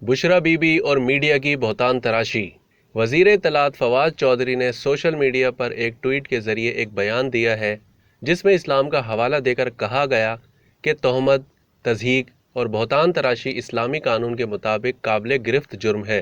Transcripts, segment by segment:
Bushra be be اور media کی بہتان تراشی۔ وزیر اطلاعات فواد چودھری نے سوشل میڈیا پر ایک ٹویٹ کے ذریعے ایک بیان دیا ہے جس میں اسلام کا حوالہ دے کر کہا گیا کہ تہمت، تضحیک اور بہتان تراشی اسلامی قانون کے مطابق قابل گرفت جرم ہے۔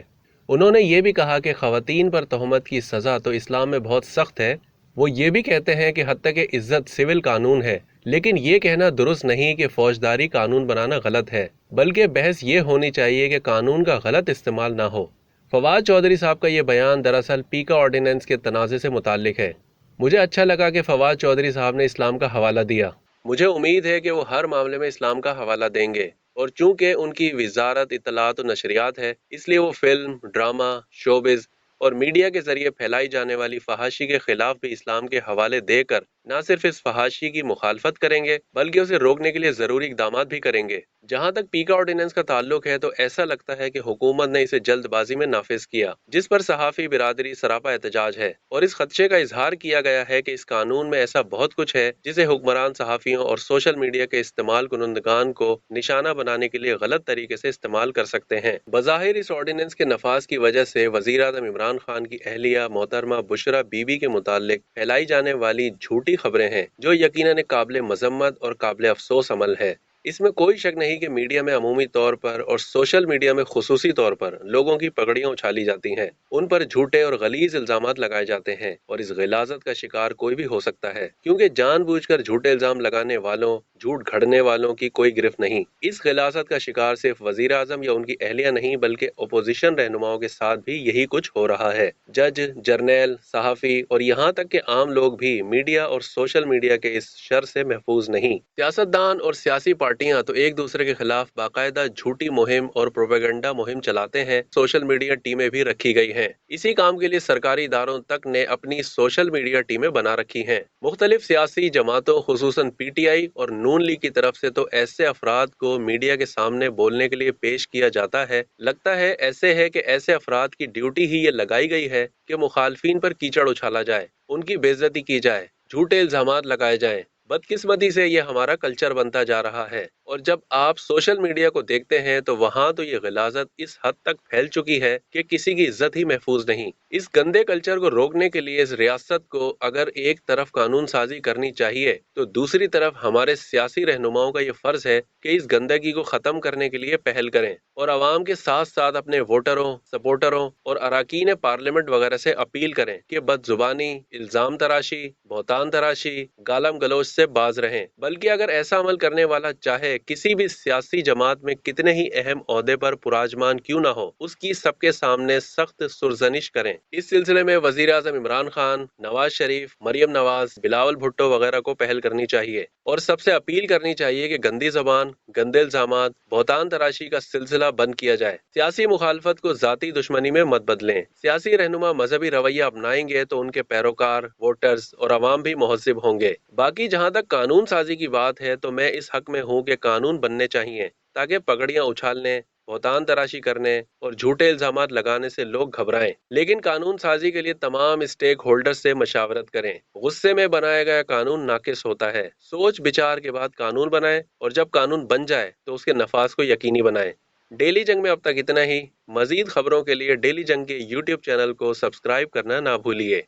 انہوں نے یہ بھی کہا کہ خواتین پر تہمت کی سزا تو اسلام میں بہت سخت ہے۔ وہ یہ بھی کہتے ہیں کہ حد تک عزت سول قانون ہے، لیکن یہ کہنا درست نہیں کہ فوجداری قانون بنانا غلط ہے، بلکہ بحث یہ ہونی چاہیے کہ قانون کا غلط استعمال نہ ہو۔ فواد چودھری صاحب کا یہ بیان دراصل پیکا آرڈیننس کے تنازع سے متعلق ہے۔ مجھے اچھا لگا کہ فواد چودھری صاحب نے اسلام کا حوالہ دیا۔ مجھے امید ہے کہ وہ ہر معاملے میں اسلام کا حوالہ دیں گے، اور چونکہ ان کی وزارت اطلاعات و نشریات ہے، اس لیے وہ فلم، ڈرامہ، شوبز اور میڈیا کے ذریعے پھیلائی جانے والی فحاشی کے خلاف بھی اسلام کے حوالے دے کر نہ صرف اس فحاشی کی مخالفت کریں گے بلکہ اسے روکنے کے لیے ضروری اقدامات بھی کریں گے۔ جہاں تک پیکا آرڈیننس کا تعلق ہے تو ایسا لگتا ہے کہ حکومت نے اسے جلد بازی میں نافذ کیا، جس پر صحافی برادری سراپا احتجاج ہے، اور اس خدشے کا اظہار کیا گیا ہے کہ اس قانون میں ایسا بہت کچھ ہے جسے حکمران صحافیوں اور سوشل میڈیا کے استعمال کنندگان کو نشانہ بنانے کے لیے غلط طریقے سے استعمال کر سکتے ہیں۔ بظاہر اس آرڈیننس کے نفاذ کی وجہ سے وزیر اعظم عمران خان کی اہلیہ محترمہ بشرا بی بی کے متعلق پھیلائی جانے والی جھوٹی خبریں ہیں، جو یقیناً ایک قابل مذمت اور قابل افسوس عمل ہے۔ اس میں کوئی شک نہیں کہ میڈیا میں عمومی طور پر اور سوشل میڈیا میں خصوصی طور پر لوگوں کی پگڑیاں اچھالی جاتی ہیں، ان پر جھوٹے اور غلیظ الزامات لگائے جاتے ہیں، اور اس غلاظت کا شکار کوئی بھی ہو سکتا ہے، کیونکہ جان بوجھ کر جھوٹے الزام لگانے والوں، جھوٹ گھڑنے والوں کی کوئی گرفت نہیں۔ اس غلاظت کا شکار صرف وزیر اعظم یا ان کی اہلیہ نہیں بلکہ اپوزیشن رہنماؤں کے ساتھ بھی یہی کچھ ہو رہا ہے۔ جج، جرنیل، صحافی اور یہاں تک کہ عام لوگ بھی میڈیا اور سوشل میڈیا کے اس شر سے محفوظ نہیں۔ سیاستدان اور سیاسی پارٹیاں تو ایک دوسرے کے خلاف باقاعدہ جھوٹی مہم اور پروپیگنڈا مہم چلاتے ہیں۔ سوشل میڈیا ٹیمیں بھی رکھی گئی ہیں۔ اسی کام کے لیے سرکاری اداروں تک نے اپنی سوشل میڈیا ٹیمیں بنا رکھی ہیں۔ مختلف سیاسی جماعتوں خصوصاً پی ٹی آئی اور نون لیگ کی طرف سے تو ایسے افراد کو میڈیا کے سامنے بولنے کے لیے پیش کیا جاتا ہے، لگتا ہے ایسے ہے کہ ایسے افراد کی ڈیوٹی ہی یہ لگائی گئی ہے کہ مخالفین پر کیچڑ اچھالا جائے، ان کی بے عزتی کی جائے، جھوٹے الزامات لگائے جائیں۔ بدقسمتی سے یہ ہمارا کلچر بنتا جا رہا ہے، اور جب آپ سوشل میڈیا کو دیکھتے ہیں تو وہاں تو یہ غلاظت اس حد تک پھیل چکی ہے کہ کسی کی عزت ہی محفوظ نہیں۔ اس گندے کلچر کو روکنے کے لیے اس ریاست کو اگر ایک طرف قانون سازی کرنی چاہیے تو دوسری طرف ہمارے سیاسی رہنماؤں کا یہ فرض ہے کہ اس گندگی کو ختم کرنے کے لیے پہل کریں، اور عوام کے ساتھ ساتھ اپنے ووٹروں، سپورٹروں اور اراکین پارلیمنٹ وغیرہ سے اپیل کریں کہ بد زبانی، الزام تراشی، بہتان تراشی، گالم گلوچ سے باز رہیں، بلکہ اگر ایسا عمل کرنے والا چاہے کسی بھی سیاسی جماعت میں کتنے ہی اہم عہدے پر پراجمان کیوں نہ ہو، اس کی سب کے سامنے سخت سرزنش کریں۔ اس سلسلے میں وزیر اعظم عمران خان، نواز شریف، مریم نواز، بلاول بھٹو وغیرہ کو پہل کرنی چاہیے، اور سب سے اپیل کرنی چاہیے کہ گندی زبان، گندے الزامات، بہتان تراشی کا سلسلہ بند کیا جائے۔ سیاسی مخالفت کو ذاتی دشمنی میں مت بدلیں۔ سیاسی رہنما مذہبی رویہ اپنائیں گے تو ان کے پیروکار، ووٹرز اور عوام بھی مہذب ہوں گے۔ باقی جہاں تک قانون سازی کی بات ہے تو میں اس حق میں ہوں کہ قانون بننے چاہیے تاکہ پگڑیاں اچھالنے، بہتان تراشی کرنے اور جھوٹے الزامات لگانے سے لوگ گھبرائیں، لیکن قانون سازی کے لیے تمام اسٹیک ہولڈر سے مشاورت کریں۔ غصے میں بنایا گیا قانون ناقص ہوتا ہے۔ سوچ بچار کے بعد قانون بنائیں، اور جب قانون بن جائے تو اس کے نفاذ کو یقینی بنائیں۔ ڈیلی جنگ میں اب تک اتنا ہی۔ مزید خبروں کے لیے ڈیلی جنگ کے یوٹیوب چینل کو سبسکرائب کرنا نہ بھولیے۔